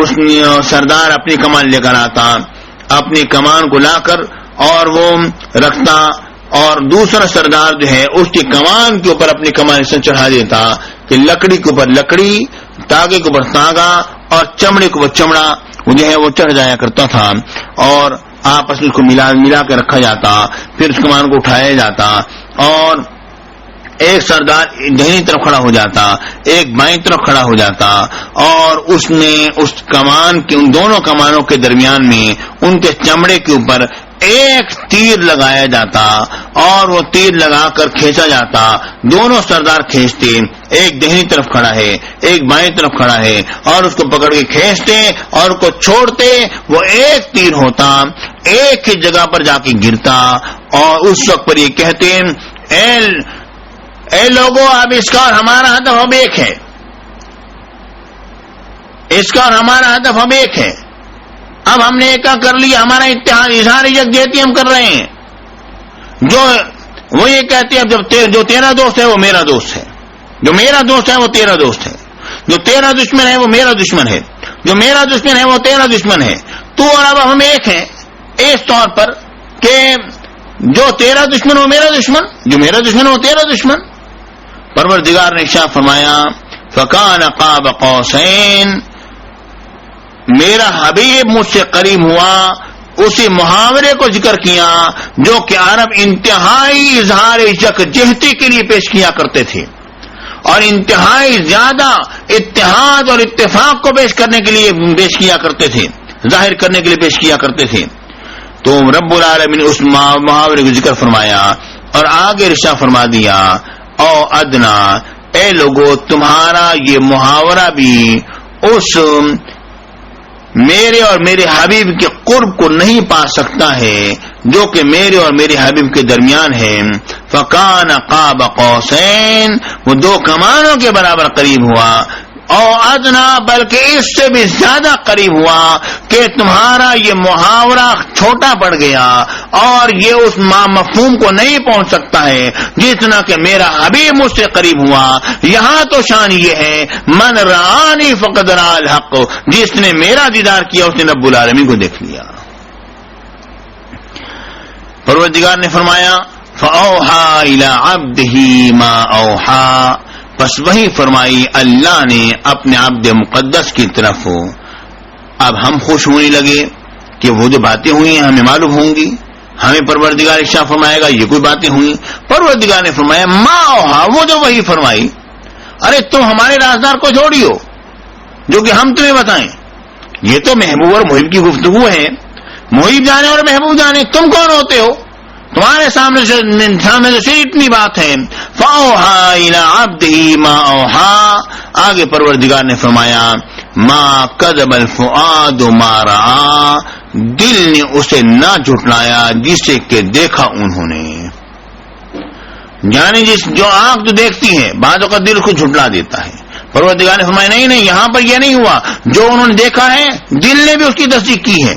اس سردار اپنی کمان لے کر آتا، اپنی کمان کو لا کر اور وہ رکھتا، اور دوسرا سردار جو ہے اس کی کمان کے اوپر اپنی کمان سے چڑھا دیتا کہ لکڑی کے اوپر لکڑی، تاگے کے اوپر تاگا اور چمڑے کے اوپر چمڑا وہ جو ہے وہ چڑھ جایا کرتا تھا، اور آپس میں اس کو ملا کے رکھا جاتا، پھر اس کمان کو اٹھایا جاتا، اور ایک سردار دہنی طرف کھڑا ہو جاتا، ایک بائیں طرف کھڑا ہو جاتا، اور اس نے اس کمان کے ان دونوں کمانوں کے درمیان میں ان کے چمڑے کے اوپر ایک تیر لگایا جاتا، اور وہ تیر لگا کر کھینچا جاتا، دونوں سردار کھینچتے، ایک دہنی طرف کھڑا ہے ایک بائیں طرف کھڑا ہے، اور اس کو پکڑ کے کھینچتے اور کو چھوڑتے، وہ ایک تیر ہوتا، ایک ہی جگہ پر جا کے گرتا، اور اس وقت پر یہ کہتے اے لوگوں، اب اس کا اور ہمارا ہدف اب ایک ہے، اس کا اور ہمارا ہدف اب ایک ہے، اب ہم نے ایک کر لیا، ہمارا اتحاد اظہار یکجہتی ہم کر رہے ہیں۔ جو وہ یہ کہتے ہیں جو تیرا دوست ہے وہ میرا دوست ہے، جو میرا دوست ہے وہ تیرا دوست ہے، جو تیرا دشمن ہے وہ میرا دشمن ہے، جو میرا دشمن ہے وہ تیرا دشمن ہے، تو اور اب ہم ایک ہیں اس طور پر کہ جو تیرا دشمن وہ میرا دشمن، جو میرا دشمن وہ تیرا دشمن۔ پروردگار نے ارشاد فرمایا فکان قاب قوسین، میرا حبیب مجھ سے قریب ہوا، اسی محاورے کو ذکر کیا جو کہ عرب انتہائی اظہار یکجہتی کے لیے پیش کیا کرتے تھے، اور انتہائی زیادہ اتحاد اور اتفاق کو پیش کرنے کے لیے پیش کیا کرتے تھے، ظاہر کرنے کے لیے پیش کیا کرتے تھے۔ تو رب العالمین نے اس محاورے کو ذکر فرمایا اور آگے ارشاد فرما دیا او ادنا، اے لوگو تمہارا یہ محاورہ بھی اس میرے اور میرے حبیب کے قرب کو نہیں پا سکتا ہے جو کہ میرے اور میرے حبیب کے درمیان ہے۔ فکان قاب قوسین، وہ دو کمانوں کے برابر قریب ہوا، او ادنا، بلکہ اس سے بھی زیادہ قریب ہوا کہ تمہارا یہ محاورہ چھوٹا پڑ گیا اور یہ اس مفہوم کو نہیں پہنچ سکتا ہے جتنا کہ میرا حبیب مجھ سے قریب ہوا۔ یہاں تو شان یہ ہے من رآنی فقد رأى الحق، جس نے میرا دیدار کیا اس نے رب العالمین کو دیکھ لیا۔ پروردگار نے فرمایا فأوحى إلى عبده ما أوحى، پس وہی فرمائی اللہ نے اپنے عبد مقدس کی طرف۔ اب ہم خوش ہونے لگے کہ وہ جو باتیں ہوئی ہیں ہمیں معلوم ہوں گی، ہمیں پروردگار ارشاد فرمائے گا یہ کوئی باتیں ہوئی۔ پروردگار نے فرمایا ما اوحا، وہ جو وہی فرمائی۔ ارے تم ہمارے رازدار کو چھوڑیو جو کہ ہم تمہیں بتائیں، یہ تو محبوب اور محب کی گفتگو ہے، محب جانے اور محبوب جانے، تم کون ہوتے ہو؟ تمہارے سامنے سے اتنی بات ہے۔ فَأَوْحَىٰ إِلَىٰ عَبْدِهِ مَا أَوْحَىٰ، آگے پروردگار نے فرمایا مَا كَذَبَ الْفُؤَادُ مَا رَأَىٰ، دل نے اسے نہ جھٹلایا جسے کہ دیکھا انہوں نے۔ یعنی جو آنکھ تو دیکھتی ہے بعض اوقات دل کو جھٹلا دیتا ہے۔ پروردگار نے فرمایا نہیں یہاں پر یہ نہیں ہوا، جو انہوں نے دیکھا ہے دل نے بھی اس کی تصدیق کی ہے،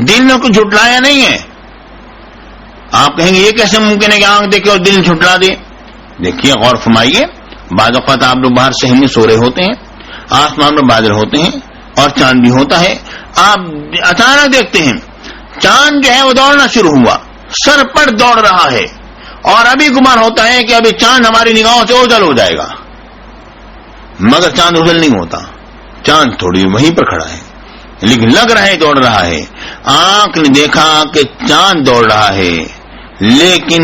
دل نے کو جھٹلایا نہیں ہے۔ آپ کہیں گے یہ کیسے ممکن ہے کہ آنکھ دیکھے اور دل جھٹلا دے؟ دیکھیے غور فرمائیے، بعض اوقات آپ لوگ باہر شہر میں سو رہے ہوتے ہیں، آسمان میں بادل ہوتے ہیں اور چاند بھی ہوتا ہے، آپ اچانک دیکھتے ہیں چاند جو ہے وہ دوڑنا شروع ہوا، سر پر دوڑ رہا ہے، اور ابھی گمان ہوتا ہے کہ ابھی چاند ہماری نگاہوں سے اوجھل ہو جائے گا، مگر چاند اوجھل نہیں ہوتا، چاند تھوڑی وہیں پر کھڑا ہے لیکن لگ رہا ہے دوڑ رہا ہے۔ آنکھ نے دیکھا کہ چاند دوڑ رہا ہے لیکن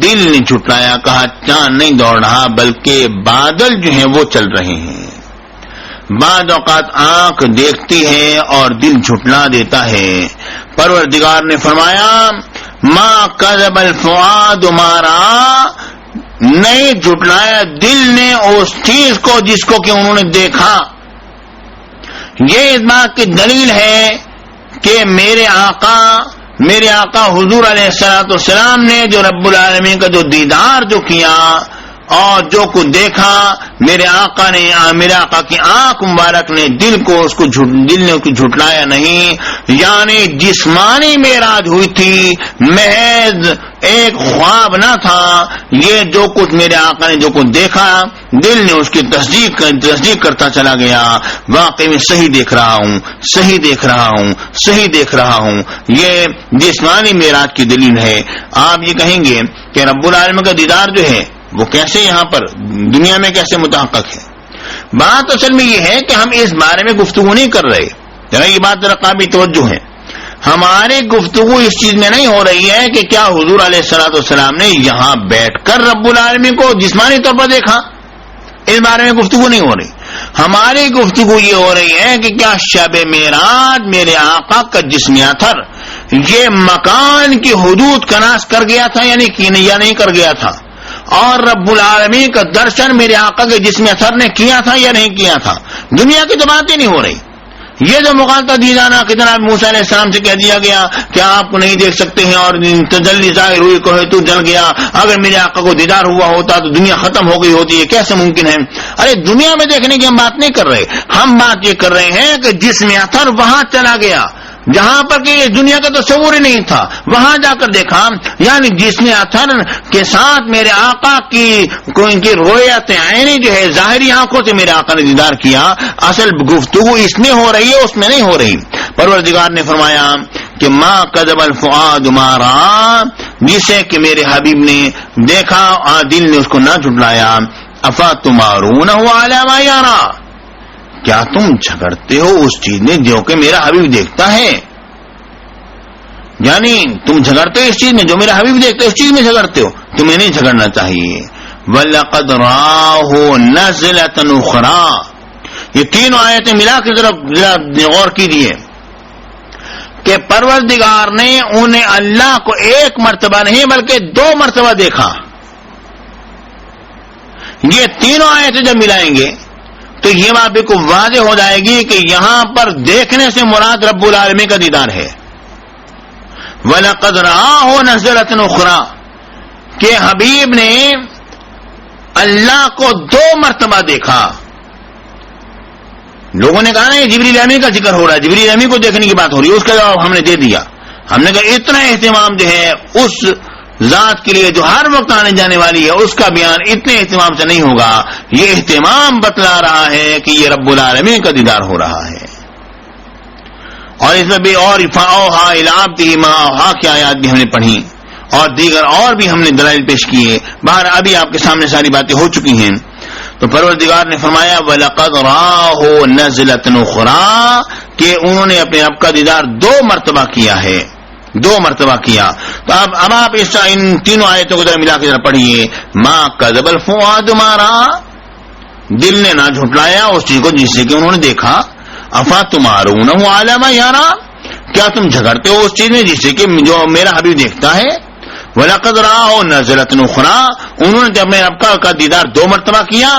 دل نے جھٹلایا، کہا چاند نہیں دوڑ رہا بلکہ بادل جو ہیں وہ چل رہے ہیں۔ بعض اوقات آنکھ دیکھتی ہے اور دل جھٹلا دیتا ہے۔ پروردگار نے فرمایا ما کذب الفؤاد ما رأى، نہیں جھٹلایا دل نے اس چیز کو جس کو کہ انہوں نے دیکھا۔ یہ اس بات کی دلیل ہے کہ میرے آقا حضور علیہ الصلوۃ والسلام نے جو رب العالمین کا جو دیدار جو کیا اور جو کچھ دیکھا میرے آقا نے، میرے آقا کی آنکھ مبارک نے دل نے اس کو جھٹلایا نہیں. یعنی جسمانی معراج ہوئی تھی، محض ایک خواب نہ تھا. یہ جو کچھ میرے آقا نے جو کچھ دیکھا دل نے اس کی تصدیق کرتا چلا گیا. واقعی میں صحیح دیکھ رہا ہوں، صحیح دیکھ رہا ہوں، صحیح دیکھ رہا ہوں. یہ جسمانی معراج کی دلیل ہے. آپ یہ کہیں گے کہ رب العالمین کا دیدار جو ہے وہ کیسے یہاں پر دنیا میں کیسے متحقق ہے؟ بات اصل میں یہ ہے کہ ہم اس بارے میں گفتگو نہیں کر رہے. ذرا یہ بات ذرا قابل توجہ ہے. ہماری گفتگو اس چیز میں نہیں ہو رہی ہے کہ کیا حضور علیہ الصلوۃ والسلام نے یہاں بیٹھ کر رب العالمین کو جسمانی طور پر دیکھا، اس بارے میں گفتگو نہیں ہو رہی. ہماری گفتگو یہ ہو رہی ہے کہ کیا شب معراج میرے آقا کا جسمی اثر یہ مکان کی حدود کناس کر گیا تھا یا نہیں کر گیا تھا، اور رب العالمین کا درشن میرے آقا کے جسمی اثر نے کیا تھا یا نہیں کیا تھا. دنیا کی تو باتیں نہیں ہو رہی. یہ جو مغالطہ دی جانا کہ جناب موسیٰ علیہ السلام سے کہہ دیا گیا کہ آپ کو نہیں دیکھ سکتے ہیں اور تجلی ظاہر ہوئی کوہ طور جل گیا، اگر میرے آقا کو دیدار ہوا ہوتا تو دنیا ختم ہو گئی ہوتی، یہ کیسے ممکن ہے؟ ارے دنیا میں دیکھنے کی ہم بات نہیں کر رہے، ہم بات یہ کر رہے ہیں کہ جسم اثر وہاں چلا گیا جہاں پر کہ یہ دنیا کا تصور ہی نہیں تھا، وہاں جا کر دیکھا. یعنی جسم اثر کے ساتھ میرے آقا کی رویت عینی جو ہے ظاہری آنکھوں سے میرے آقا نے دیدار کیا. اصل گفتگو اس میں ہو رہی ہے، اس میں نہیں ہو رہی. پروردگار نے فرمایا کہ ما کذب الفؤاد ما رأى، جسے کہ میرے حبیب نے دیکھا دل نے اس کو نہ جھٹلایا. افتمارونہ علی ما یرى، کیا تم جھگڑتے ہو اس چیز میں جو کہ میرا حبیب دیکھتا ہے؟ یعنی تم جھگڑتے ہو اس چیز میں جو میرا حبیب دیکھتا ہے، اس چیز میں جھگڑتے ہو. تمہیں نہیں جھگڑنا چاہیے. وَلَقَدْ رَآهُ نَزْلَةً أُخْرَى، یہ تینوں آیتیں ملا کے ذرا غور کیجیے کہ پروردگار نے انہیں اللہ کو ایک مرتبہ نہیں بلکہ 2 مرتبہ دیکھا. یہ تینوں آیتیں جب ملائیں گے تو یہ بات بالکل واضح ہو جائے گی کہ یہاں پر دیکھنے سے مراد رب العالمین کا دیدار ہے. وَلَقَدْ رَآهُ نَزْلَةً أُخْرَى، کہ حبیب نے اللہ کو 2 مرتبہ دیکھا. لوگوں نے کہا نا یہ جبریل امین کا ذکر ہو رہا ہے، جبریل امین کو دیکھنے کی بات ہو رہی ہے. اس کا جواب ہم نے دے دیا. ہم نے کہا اتنا اہتمام جو ہے اس ذات کے لیے جو ہر وقت آنے جانے والی ہے اس کا بیان اتنے اہتمام سے نہیں ہوگا. یہ اہتمام بتلا رہا ہے کہ یہ رب العالمین کا دیدار ہو رہا ہے. اور اس میں بھی اور فاوحا الی عبدہ ما اوحا کی آیات بھی ہم نے پڑھی اور دیگر اور بھی ہم نے دلائل پیش کیے. باہر ابھی آپ کے سامنے ساری باتیں ہو چکی ہیں. تو پروردگار نے فرمایا وَلَقَدْ رَآهُ نَزْلَةً أُخْرَى، کہ انہوں نے اپنے رب کا دیدار 2 مرتبہ کیا ہے، 2 مرتبہ کیا. تو اب آپ ان تینوں آیتوں کو ذرا ملا کے ذرا پڑھیے. ما کذب الفؤاد ما رأى، دل نے نہ جھٹلایا اس چیز کو جس سے کہ انہوں نے دیکھا. افتمارونہ علی ما یرى، کیا تم جھگڑتے ہو اس چیز میں جس سے کہ جو میرا حبیب دیکھتا ہے. وَلَقَدْ رَآهُ نَزْلَةً أُخْرَى، انہوں نے اپنے رب کا دیدار 2 مرتبہ کیا.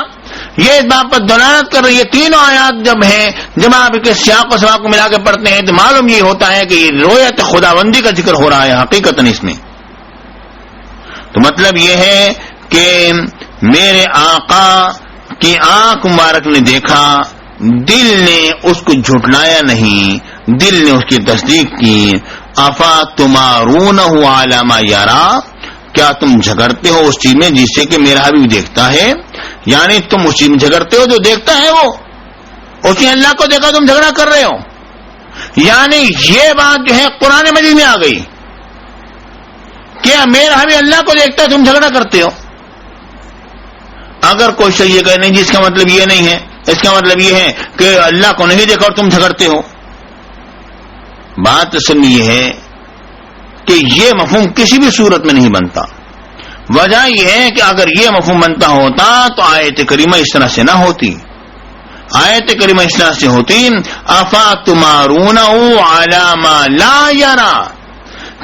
یہ اس بات پر دلالت کر رہی ہے. تینوں آیات جب ہیں، جب آپ کے سیاق و سباق کو ملا کے پڑھتے ہیں تو معلوم یہ ہوتا ہے کہ یہ رویت خداوندی کا ذکر ہو رہا ہے حقیقتاً اس میں. تو مطلب یہ ہے کہ میرے آقا کی آنکھ مبارک نے دیکھا، دل نے اس کو جھٹلایا نہیں، دل نے اس کی تصدیق کی. افتمارونہ علی ما یرى، کیا تم جھگڑتے ہو اس چیز میں جس سے کہ میرا حبیب دیکھتا ہے. یعنی تم اس چیز میں جھگڑتے ہو جو دیکھتا ہے، وہ اس نے اللہ کو دیکھا تم جھگڑا کر رہے ہو. یعنی یہ بات جو ہے قرآن مجید میں آ گئی کہ میرا حبیب اللہ کو دیکھتا ہے تم جھگڑا کرتے ہو. اگر کوئی شخص یہ کہے نہیں جی اس کا مطلب یہ نہیں ہے، اس کا مطلب یہ ہے کہ اللہ کو نہیں دیکھا اور تم جھگڑتے ہو. بات اصل میں یہ ہے کہ یہ مفہوم کسی بھی صورت میں نہیں بنتا. وجہ یہ ہے کہ اگر یہ مفہوم بنتا ہوتا تو آیت کریمہ اس طرح سے نہ ہوتی. آیت کریمہ اس طرح سے ہوتی افتمارونہ علی ما لا یرى،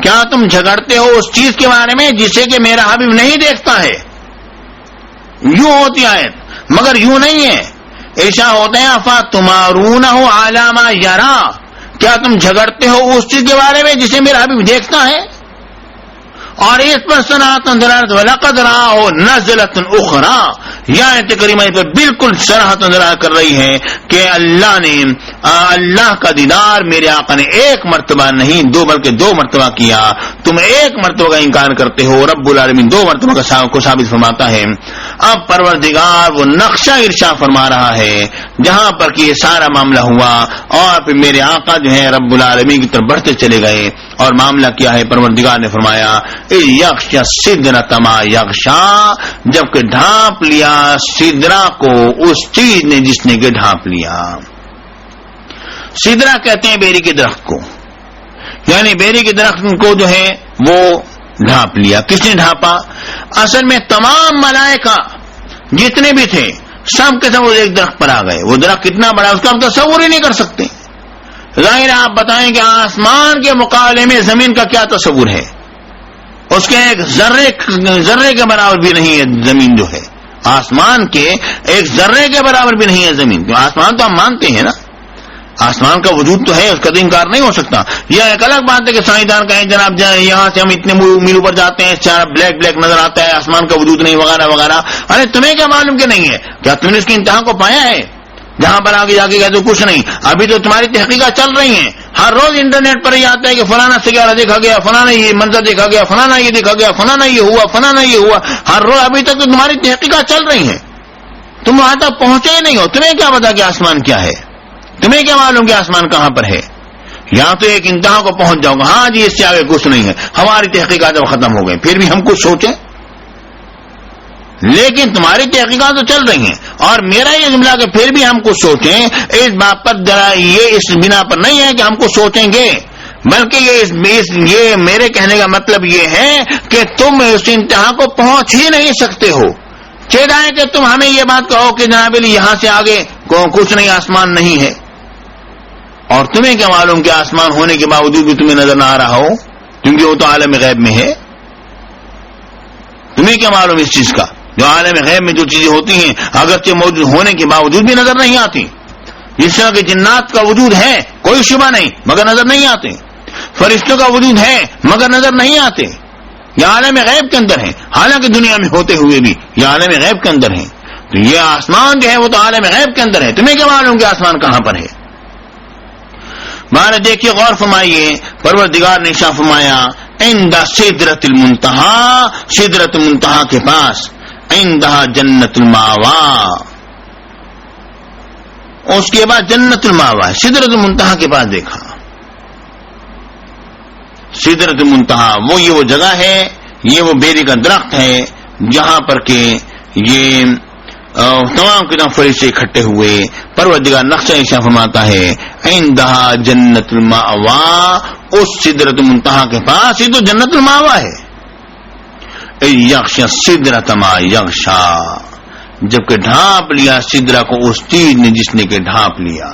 کیا تم جھگڑتے ہو اس چیز کے بارے میں جسے کہ میرا حبیب نہیں دیکھتا ہے. یوں ہوتی آیت، مگر یوں نہیں ہے. ایسا ہوتا ہے افتمارونہ علی ما یرى، کیا تم جھگڑتے ہو اس چیز کے بارے میں جسے میرا حبیب دیکھتا ہے. اور اس پر صراحتاً دلالت وَلَقَدْ رَآهُ نَزْلَةٌ أُخْرَى، یہ آیت کریمہ اس پر بالکل صراحتاً دلالت کر رہی ہے کہ اللہ کا دیدار میرے آقا نے ایک مرتبہ نہیں دو بلکہ دو مرتبہ کیا. تم ایک مرتبہ کا انکار کرتے ہو، رب العالمین دو مرتبہ کو ثابت فرماتا ہے. اب پروردگار وہ نقشہ ارشاد فرما رہا ہے جہاں پر کہ یہ سارا معاملہ ہوا، اور پھر میرے آقا جو ہے رب العالمین کی طرف بڑھتے چلے گئے. اور معاملہ کیا ہے؟ پروردگار نے فرمایا یغشی السدرۃ ما یغشی، جب کہ ڈھانپ لیا سدرہ کو اس چیز نے جس نے کہ ڈھانپ لیا. سدرہ کہتے ہیں بیری کے درخت کو، یعنی بیری کے درخت کو جو ہے وہ ڈھانپ لیا. کس نے ڈھانپا؟ اصل میں تمام ملائکہ جتنے بھی تھے سب کے سب ایک درخت پر آ گئے. وہ درخت کتنا بڑا اس کا ہم تصور ہی نہیں کر سکتے. ظاہر آپ بتائیں کہ آسمان کے مقابلے میں زمین کا کیا تصور ہے؟ اس کے ایک ذرے کے برابر بھی نہیں ہے زمین جو ہے. آسمان کے ایک ذرے کے برابر بھی نہیں ہے زمین. آسمان تو ہم مانتے ہیں نا، آسمان کا وجود تو ہے، اس کا تو انکار نہیں ہو سکتا. یہ ایک الگ بات ہے کہ سائنسدان کہیں جناب یہاں سے ہم اتنے میل اوپر جاتے ہیں سارا بلیک بلیک نظر آتا ہے، آسمان کا وجود نہیں وغیرہ وغیرہ. ارے تمہیں کیا معلوم کہ نہیں ہے؟ کیا تم نے اس کی انتہا کو پایا ہے؟ جہاں پر آگے جا کے کہتے کچھ نہیں. ابھی تو تمہاری تحقیقات چل رہی ہیں، ہر روز انٹرنیٹ پر یہ آتا ہے کہ فلانا سیارہ دیکھا گیا، فلانا یہ منظر دیکھا گیا، فلانا یہ دیکھا گیا، فلانا یہ ہوا، فلانا یہ ہوا. ہر روز ابھی تک تو تمہاری تحقیقات چل رہی ہیں، تم وہاں تک پہنچے ہی نہیں ہو. تمہیں کیا پتا کہ آسمان کیا ہے؟ تمہیں کیا معلوم کہ آسمان کہاں پر ہے؟ یہاں تو ایک انتہا کو پہنچ جاؤ گا، ہاں جی اس سے آگے کچھ نہیں ہے، ہماری تحقیقات اب ختم ہو گئی. پھر بھی ہم کچھ سوچیں، لیکن تمہاری تحقیقات تو چل رہی ہیں. اور میرا یہ جملہ کہ پھر بھی ہم کچھ سوچیں، اس بات پر یہ اس بنا پر نہیں ہے کہ ہم کچھ سوچیں گے، بلکہ یہ میرے کہنے کا مطلب یہ ہے کہ تم اس انتہا کو پہنچ ہی نہیں سکتے ہو. چاہے کہ تم ہمیں یہ بات کہو کہ جناب یہاں سے آگے کچھ نہیں، آسمان نہیں ہے. اور تمہیں کیا معلوم کہ آسمان ہونے کے باوجود بھی تمہیں نظر نہ آ رہا ہو، کیونکہ وہ تو عالم غیب میں ہے. تمہیں کیا معلوم اس چیز کا؟ جو عالم غیب میں جو چیزیں ہوتی ہیں اگرچہ موجود ہونے کے باوجود بھی نظر نہیں آتی. جس طرح کہ جنات کا وجود ہے کوئی شبہ نہیں مگر نظر نہیں آتے، فرشتوں کا وجود ہے مگر نظر نہیں آتے. یہ عالم غیب کے اندر ہے، حالانکہ دنیا میں ہوتے ہوئے بھی یہ عالم غیب کے اندر ہے. تو یہ آسمان جو ہے وہ تو عالم غیب کے اندر ہے. تمہیں کیا معلوم کہ آسمان کہاں پر ہے؟ مانا دیکھیے، غور فرمائیے، پروردگار نے ارشاد فرمایا عند سدرۃ المنتہا، سدرۃ المنتہا کے پاس، عندہا جنت الماوا، اس کے بعد جنت الماوا. سدرۃ المنتہا کے پاس دیکھا، سدرۃ المنتہا وہ جگہ ہے، یہ وہ بیری کا درخت ہے جہاں پر کہ یہ تمام کے تمام فرشتے اکٹھے ہوئے. پروردگار نقشہ ارشاد فرماتا ہے عندہا جنت الماوا، اس سدرۃ المنتہا کے پاس یہ تو جنت الماوا ہے. یغشی السدرۃ ما یغشی، جبکہ ڈھانپ لیا سدرہ کو اس چیز نے جس نے کہ ڈھانپ لیا.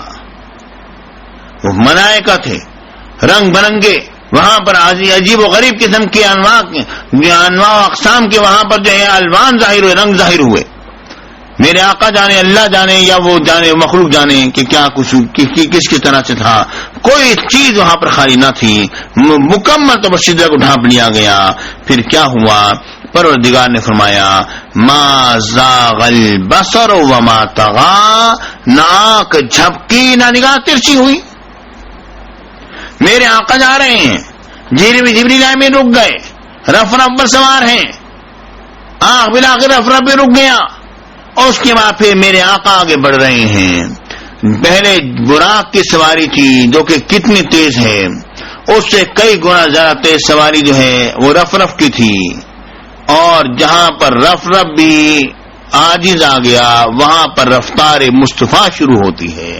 وہ ملائکہ تھے رنگ برنگے، وہاں پر عجیب و غریب قسم کے انواع اقسام کے وہاں پر جو ہے الوان ظاہر ہوئے، رنگ ظاہر ہوئے. میرے آقا جانے، اللہ جانے، یا وہ جانے مخلوق جانے کہ کیا کچھ کس کی طرح سے تھا. کوئی چیز وہاں پر خالی نہ تھی، مکمل طور پر سدرہ کو ڈھانپ لیا گیا. پھر کیا ہوا؟ پروردگار نے فرمایا ما زاغ البصر وما طغى، نہ آنکھ جھپکی نہ نگاہ ترچھی ہوئی. میرے آقا جا رہے ہیں، جبریل امین رک گئے، رف پر سوار ہیں، آنکھ بالآخر رف پہ رک گیا. اور اس کے بعد پھر میرے آقا آگے بڑھ رہے ہیں. پہلے براق کی سواری تھی جو کہ کتنی تیز ہے، اس سے کئی گنا زیادہ تیز سواری جو ہے وہ رف کی تھی. اور جہاں پر رف بھی عاجز آ گیا وہاں پر رفتار مصطفیٰ شروع ہوتی ہے.